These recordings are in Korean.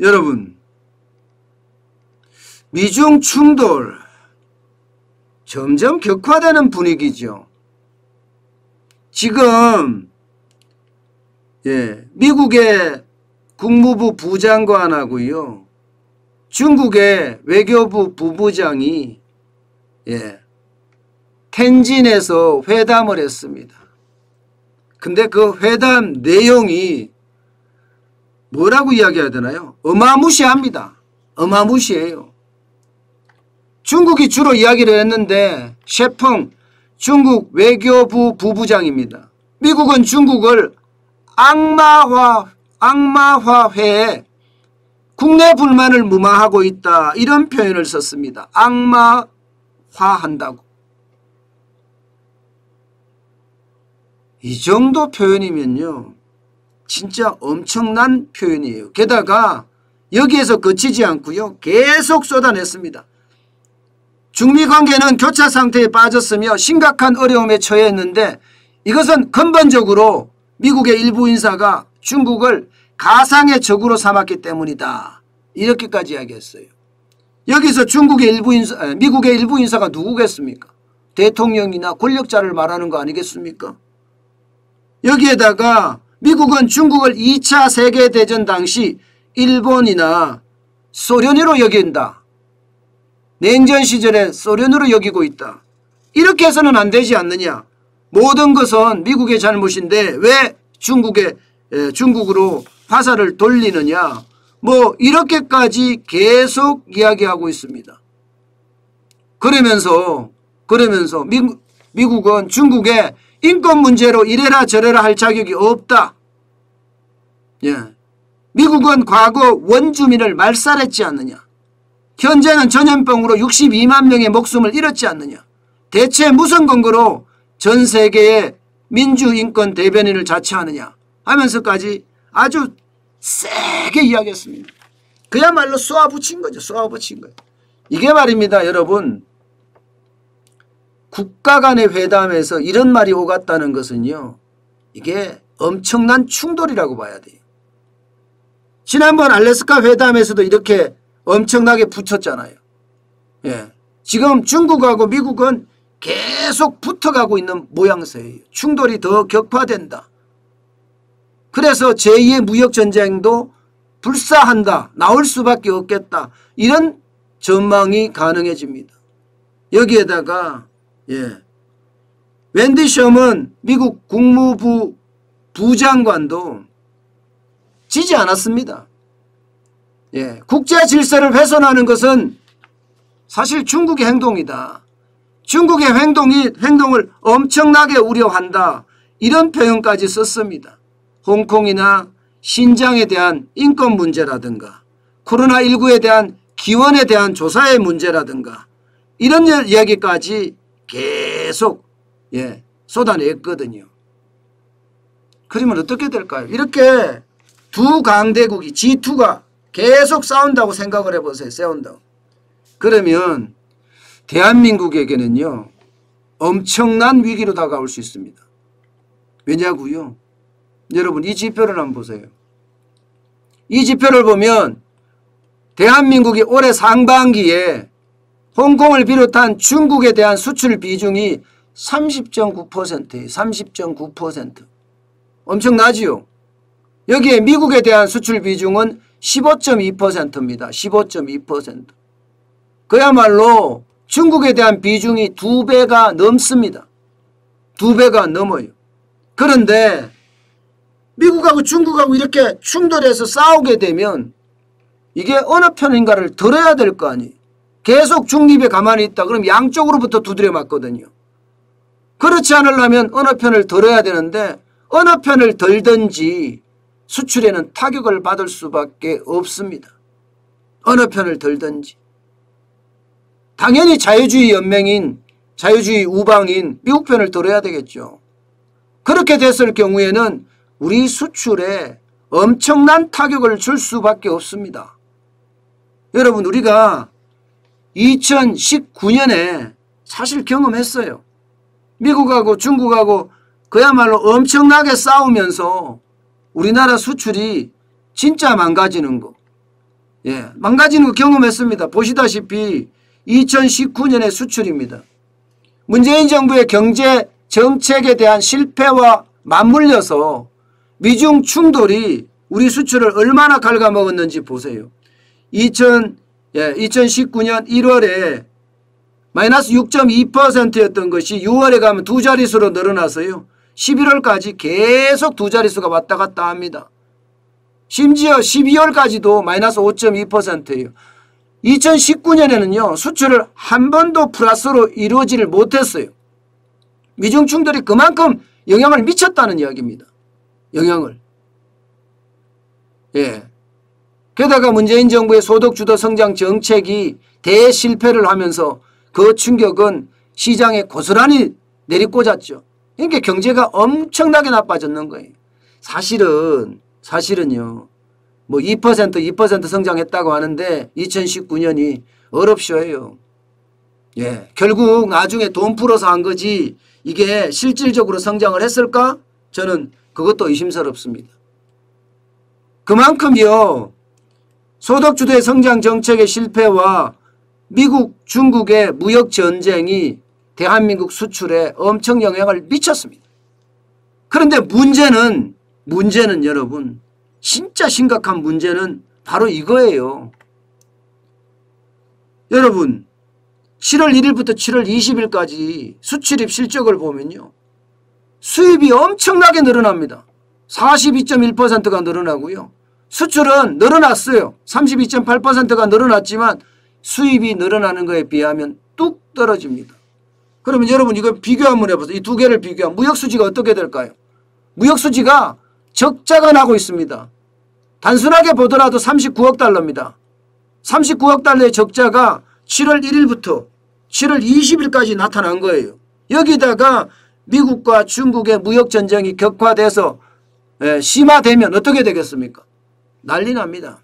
여러분, 미중 충돌 점점 격화되는 분위기죠. 지금 미국의 국무부 부장관하고요, 중국의 외교부 부부장이 텐진에서 회담을 했습니다. 근데 그 회담 내용이 뭐라고 이야기해야 되나요? 어마무시합니다. 어마무시해요. 중국이 주로 이야기를 했는데 셰펑 중국 외교부 부부장입니다. 미국은 중국을 악마화해 국내 불만을 무마하고 있다, 이런 표현을 썼습니다. 악마화한다고. 이 정도 표현이면요 진짜 엄청난 표현이에요. 게다가 여기에서 그치지 않고요 계속 쏟아냈습니다. 중미 관계는 교차 상태에 빠졌으며 심각한 어려움에 처했는데 이것은 근본적으로 미국의 일부 인사가 중국을 가상의 적으로 삼았기 때문이다, 이렇게까지 이야기했어요. 여기서 미국의 일부 인사가 누구겠습니까? 대통령이나 권력자를 말하는 거 아니겠습니까? 여기에다가 미국은 중국을 2차 세계대전 당시 일본이나 소련으로 여긴다, 냉전 시절에 소련으로 여기고 있다, 이렇게 해서는 안 되지 않느냐. 모든 것은 미국의 잘못인데 왜 중국으로 화살을 돌리느냐, 뭐 이렇게까지 계속 이야기하고 있습니다. 그러면서 미국은 중국의 인권 문제로 이래라 저래라 할 자격이 없다. 미국은 과거 원주민을 말살했지 않느냐. 현재는 전염병으로 62만 명의 목숨을 잃었지 않느냐. 대체 무슨 근거로 전 세계의 민주인권 대변인을 자처하느냐 하면서까지 아주 세게 이야기했습니다. 그야말로 쏘아붙인 거죠. 쏘아붙인 거예요. 이게 말입니다. 여러분, 국가 간의 회담에서 이런 말이 오갔다는 것은요 이게 엄청난 충돌이라고 봐야 돼요. 지난번 알래스카 회담에서도 이렇게 엄청나게 붙였잖아요. 지금 중국하고 미국은 계속 붙어가고 있는 모양새예요. 충돌이 더 격화된다. 그래서 제2의 무역전쟁도 불사한다, 나올 수밖에 없겠다, 이런 전망이 가능해집니다. 여기에다가 웬디 셔먼 미국 국무부 부장관도 지지 않았습니다. 국제 질서를 훼손하는 것은 사실 중국의 행동이다. 중국의 행동을 엄청나게 우려한다, 이런 표현까지 썼습니다. 홍콩이나 신장에 대한 인권 문제라든가 코로나19에 대한 기원에 대한 조사의 문제라든가 이런 이야기까지 계속 쏟아냈거든요. 그러면 어떻게 될까요? 이렇게 두 강대국이 G2가 계속 싸운다고 생각을 해보세요. 싸운다고. 그러면 대한민국에게는요 엄청난 위기로 다가올 수 있습니다. 왜냐고요? 여러분, 이 지표를 한번 보세요. 이 지표를 보면 대한민국이 올해 상반기에 홍콩을 비롯한 중국에 대한 수출 비중이 30.9%예요. 30.9%. 엄청나지요? 여기에 미국에 대한 수출 비중은 15.2%입니다. 15.2%. 그야말로 중국에 대한 비중이 2배가 넘습니다. 2배가 넘어요. 그런데 미국하고 중국하고 이렇게 충돌해서 싸우게 되면 이게 어느 편인가를 들어야 될 거 아니에요. 계속 중립에 가만히 있다 그럼 양쪽으로부터 두드려 맞거든요. 그렇지 않으려면 어느 편을 들어야 되는데 어느 편을 들든지 수출에는 타격을 받을 수밖에 없습니다. 어느 편을 들든지. 당연히 자유주의 연맹인, 자유주의 우방인 미국 편을 들어야 되겠죠. 그렇게 됐을 경우에는 우리 수출에 엄청난 타격을 줄 수밖에 없습니다. 여러분, 우리가 2019년에 사실 경험했어요. 미국하고 중국하고 그야말로 엄청나게 싸우면서 우리나라 수출이 진짜 망가지는 거. 예, 망가지는 거 경험했습니다. 보시다시피 2019년의 수출입니다. 문재인 정부의 경제 정책에 대한 실패와 맞물려서 미중 충돌이 우리 수출을 얼마나 갉아먹었는지 보세요. 2019년 1월에 마이너스 6.2%였던 것이 6월에 가면 두 자릿수로 늘어나서요. 11월까지 계속 두 자릿수가 왔다 갔다 합니다. 심지어 12월까지도 마이너스 5.2%예요. 2019년에는요. 수출을 한 번도 플러스로 이루어지를 못했어요. 미중 충돌이 그만큼 영향을 미쳤다는 이야기입니다. 영향을. 예. 게다가 문재인 정부의 소득주도 성장 정책이 대실패를 하면서 그 충격은 시장에 고스란히 내리꽂았죠. 그러니까 경제가 엄청나게 나빠졌는 거예요. 사실은요. 뭐 2% 성장했다고 하는데 2019년이 어렵쇼예요. 예. 결국 나중에 돈 풀어서 한 거지 이게 실질적으로 성장을 했을까? 저는 그것도 의심스럽습니다. 그만큼요. 소득주도의 성장 정책의 실패와 미국, 중국의 무역 전쟁이 대한민국 수출에 엄청 영향을 미쳤습니다. 그런데 문제는 여러분 진짜 심각한 문제는 바로 이거예요. 여러분 7월 1일부터 7월 20일까지 수출입 실적을 보면요. 수입이 엄청나게 늘어납니다. 42.1%가 늘어나고요. 수출은 늘어났어요. 32.8%가 늘어났지만 수입이 늘어나는 것에 비하면 뚝 떨어집니다. 그러면 여러분 이거 비교 한번 해보세요. 이 두 개를 비교하면 무역수지가 어떻게 될까요? 무역수지가 적자가 나고 있습니다. 단순하게 보더라도 39억 달러입니다. 39억 달러의 적자가 7월 1일부터 7월 20일까지 나타난 거예요. 여기다가 미국과 중국의 무역전쟁이 격화돼서 심화되면 어떻게 되겠습니까? 난리 납니다.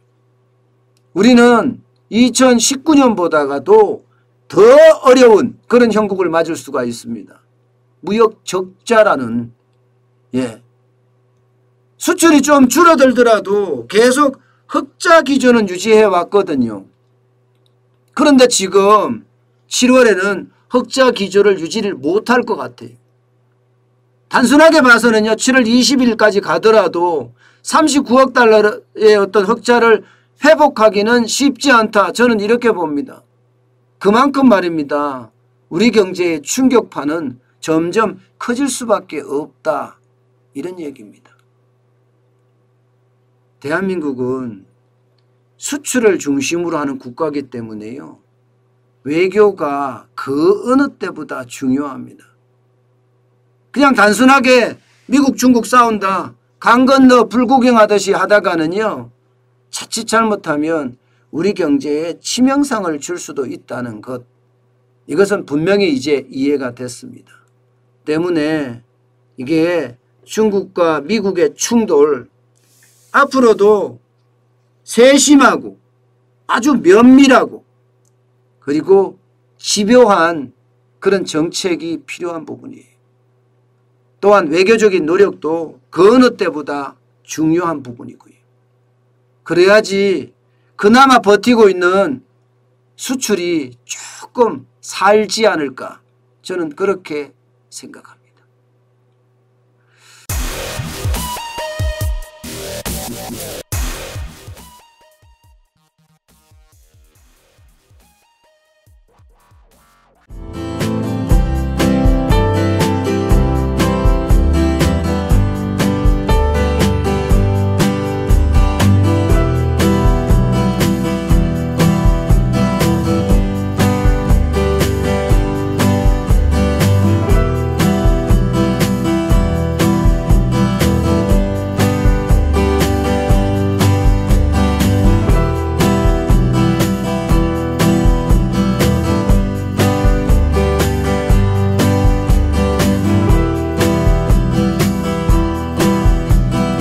우리는 2019년보다도 더 어려운 그런 형국을 맞을 수가 있습니다. 무역 적자라는 수출이 좀 줄어들더라도 계속 흑자 기조는 유지해 왔거든요. 그런데 지금 7월에는 흑자 기조를 유지를 못할 것 같아요. 단순하게 봐서는요. 7월 20일까지 가더라도 39억 달러의 어떤 흑자를 회복하기는 쉽지 않다. 저는 이렇게 봅니다. 그만큼 말입니다. 우리 경제의 충격파는 점점 커질 수밖에 없다. 이런 얘기입니다. 대한민국은 수출을 중심으로 하는 국가이기 때문에요. 외교가 그 어느 때보다 중요합니다. 그냥 단순하게 미국 중국 싸운다. 강 건너 불구경하듯이 하다가는요. 자칫 잘못하면 우리 경제에 치명상을 줄 수도 있다는 것. 이것은 분명히 이제 이해가 됐습니다. 때문에 이게 중국과 미국의 충돌 앞으로도 세심하고 아주 면밀하고 그리고 집요한 그런 정책이 필요한 부분이에요. 또한 외교적인 노력도 그 어느 때보다 중요한 부분이고요. 그래야지 그나마 버티고 있는 수출이 조금 살지 않을까 저는 그렇게 생각합니다.